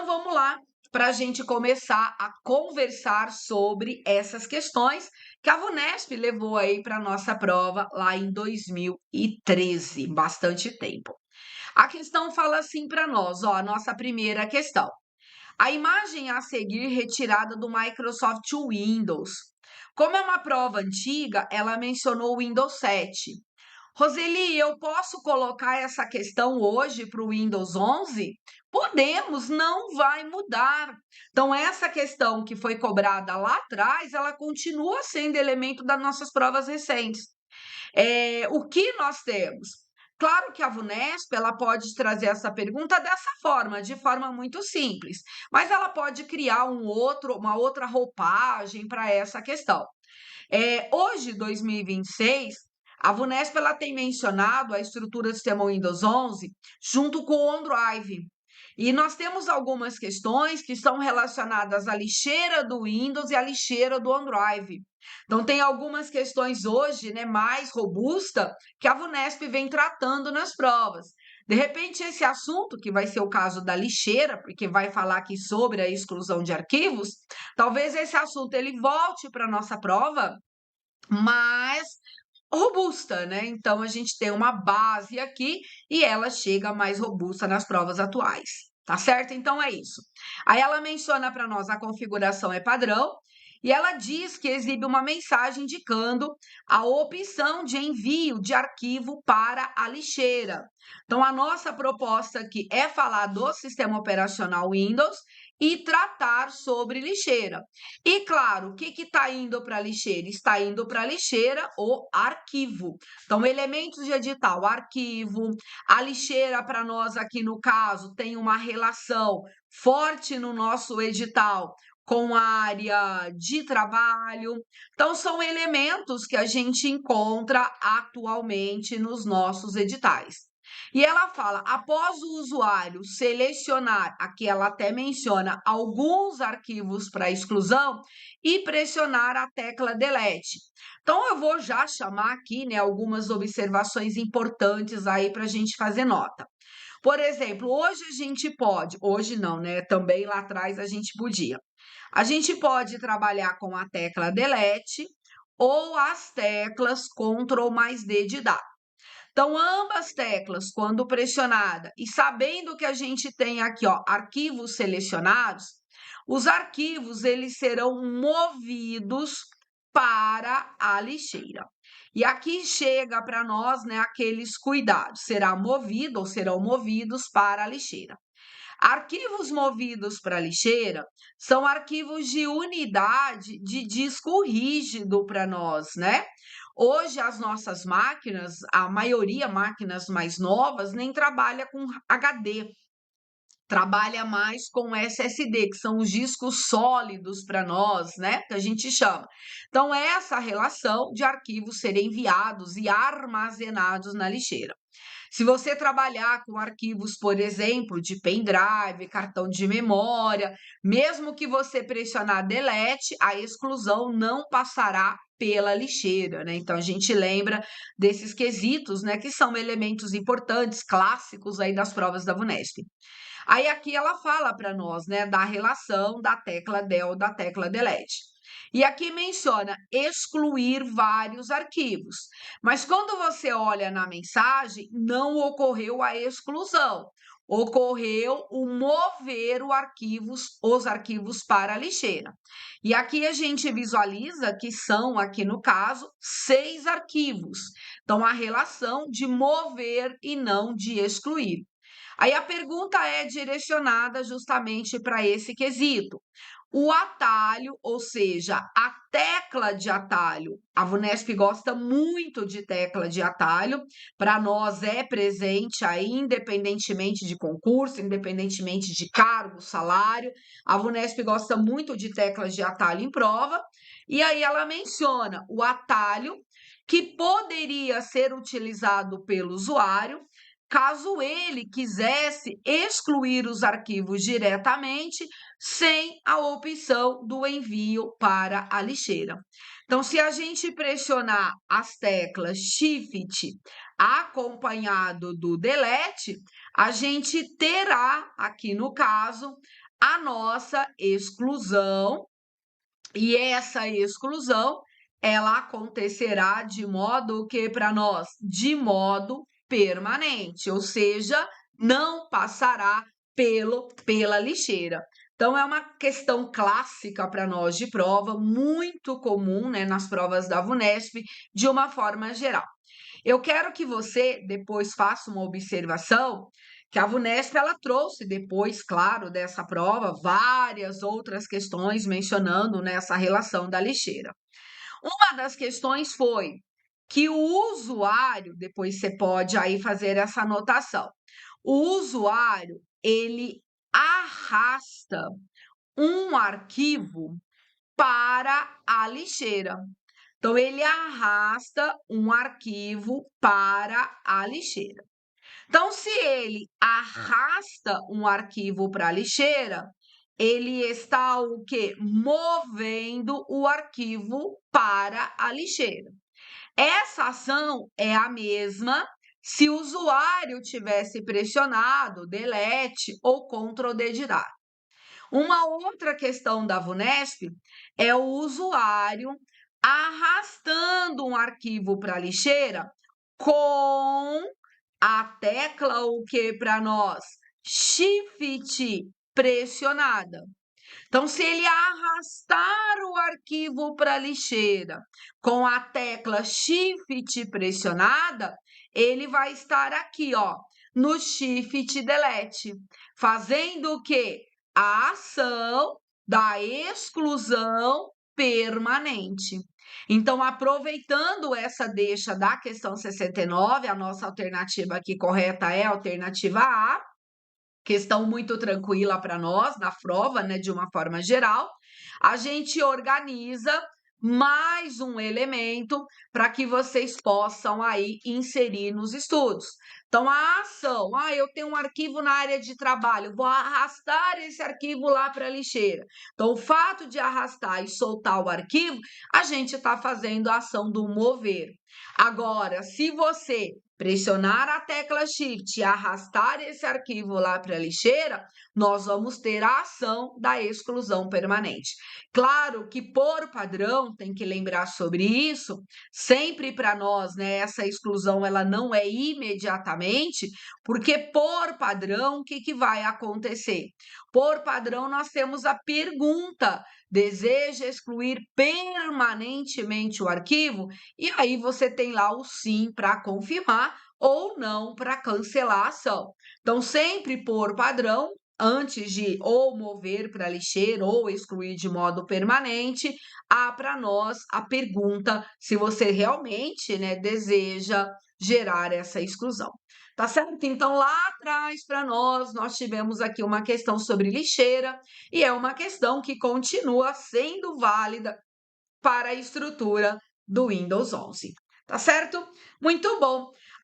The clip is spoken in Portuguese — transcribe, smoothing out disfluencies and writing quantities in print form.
Então vamos lá para a gente começar a conversar sobre essas questões que a VUNESP levou aí para a nossa prova lá em 2013, bastante tempo. A questão fala assim para nós, ó, a nossa primeira questão. A imagem a seguir retirada do Microsoft Windows. Como é uma prova antiga, ela mencionou o Windows 7. Roseli, eu posso colocar essa questão hoje para o Windows 11? Podemos, não vai mudar. Então, essa questão que foi cobrada lá atrás, ela continua sendo elemento das nossas provas recentes. O que nós temos? Claro que a VUNESP ela pode trazer essa pergunta dessa forma, de forma muito simples, mas ela pode criar uma outra roupagem para essa questão. Hoje, 2026, a VUNESP ela tem mencionado a estrutura do sistema Windows 11 junto com o OneDrive. E nós temos algumas questões que estão relacionadas à lixeira do Windows e à lixeira do OneDrive. Então, tem algumas questões hoje, né, mais robusta, que a VUNESP vem tratando nas provas. De repente, esse assunto, que vai ser o caso da lixeira, porque vai falar aqui sobre a exclusão de arquivos, talvez esse assunto ele volte para a nossa prova mais robusta, né? Então, a gente tem uma base aqui e ela chega mais robusta nas provas atuais, tá certo? Então, é isso. Aí ela menciona para nós a configuração é padrão e ela diz que exibe uma mensagem indicando a opção de envio de arquivo para a lixeira. Então, a nossa proposta aqui é falar do sistema operacional Windows e tratar sobre lixeira. E claro, o que está indo para a lixeira? Está indo para a lixeira o arquivo. Então, elementos de edital, arquivo, a lixeira para nós aqui no caso tem uma relação forte no nosso edital com a área de trabalho. Então, são elementos que a gente encontra atualmente nos nossos editais. E ela fala, após o usuário selecionar, aqui ela até menciona alguns arquivos para exclusão e pressionar a tecla delete. Então, eu vou já chamar aqui, né, algumas observações importantes aí para a gente fazer nota. Por exemplo, hoje a gente pode, hoje não, né? Também lá atrás a gente podia. A gente pode trabalhar com a tecla delete ou as teclas Ctrl mais D de dado. Então, ambas teclas, quando pressionada e sabendo que a gente tem aqui, ó, arquivos selecionados, os arquivos eles serão movidos para a lixeira. E aqui chega para nós, né, aqueles cuidados. Será movido ou serão movidos para a lixeira. Arquivos movidos para a lixeira são arquivos de unidade de disco rígido para nós, né? Hoje, as nossas máquinas, a maioria máquinas mais novas, nem trabalha com HD, trabalha mais com SSD, que são os discos sólidos para nós, né? Que a gente chama. Então, essa relação de arquivos serem enviados e armazenados na lixeira. Se você trabalhar com arquivos, por exemplo, de pendrive, cartão de memória, mesmo que você pressionar delete, a exclusão não passará pela lixeira, né? Então a gente lembra desses quesitos, né, que são elementos importantes, clássicos aí das provas da VUNESP. Aí aqui ela fala para nós, né, da relação da tecla del da tecla delete. E aqui menciona excluir vários arquivos. Mas quando você olha na mensagem, não ocorreu a exclusão. Ocorreu o mover os arquivos para a lixeira. E aqui a gente visualiza que são, aqui no caso, 6 arquivos. Então, a relação de mover e não de excluir. Aí a pergunta é direcionada justamente para esse quesito. O atalho, ou seja, a tecla de atalho, a VUNESP gosta muito de tecla de atalho, para nós é presente aí, independentemente de concurso, independentemente de cargo, salário, a VUNESP gosta muito de teclas de atalho em prova, e aí ela menciona o atalho que poderia ser utilizado pelo usuário caso ele quisesse excluir os arquivos diretamente sem a opção do envio para a lixeira. Então, se a gente pressionar as teclas Shift acompanhado do delete, a gente terá aqui no caso a nossa exclusão, e essa exclusão ela acontecerá de modo que para nós? De modo permanente, ou seja, não passará pela lixeira. Então, é uma questão clássica para nós de prova, muito comum, né, nas provas da VUNESP, de uma forma geral. Eu quero que você depois faça uma observação que a VUNESP ela trouxe depois, claro, dessa prova, várias outras questões mencionando nessa relação da lixeira. Uma das questões foi que o usuário, depois você pode aí fazer essa anotação. O usuário, ele arrasta um arquivo para a lixeira. Então, ele arrasta um arquivo para a lixeira. Então, se ele arrasta um arquivo para a lixeira, ele está o quê? Movendo o arquivo para a lixeira. Essa ação é a mesma se o usuário tivesse pressionado delete ou Ctrl D de dado. Uma outra questão da VUNESP é o usuário arrastando um arquivo para a lixeira com a tecla o que para nós? Shift pressionada. Então, se ele arrastar o arquivo para a lixeira com a tecla Shift pressionada, ele vai estar aqui, ó, no Shift Delete, fazendo o quê? A ação da exclusão permanente. Então, aproveitando essa deixa da questão 69, a nossa alternativa aqui correta é a alternativa A, questão muito tranquila para nós na prova, né, de uma forma geral. A gente organiza mais um elemento para que vocês possam aí inserir nos estudos. Então, a ação, eu tenho um arquivo na área de trabalho, vou arrastar esse arquivo lá para a lixeira. Então, o fato de arrastar e soltar o arquivo, a gente está fazendo a ação do mover. Agora, se você pressionar a tecla Shift e arrastar esse arquivo lá para a lixeira, nós vamos ter a ação da exclusão permanente. Claro que por padrão, tem que lembrar sobre isso, sempre para nós, né, essa exclusão ela não é imediatamente, porque por padrão, o que vai acontecer? Por padrão, nós temos a pergunta: deseja excluir permanentemente o arquivo? E aí você tem lá o sim para confirmar ou não para cancelar a ação. Então, sempre por padrão, antes de ou mover para lixeira ou excluir de modo permanente, há para nós a pergunta se você realmente, né, deseja gerar essa exclusão. Tá certo? Então, lá atrás, para nós tivemos aqui uma questão sobre lixeira e é uma questão que continua sendo válida para a estrutura do Windows 11. Tá certo? Muito bom!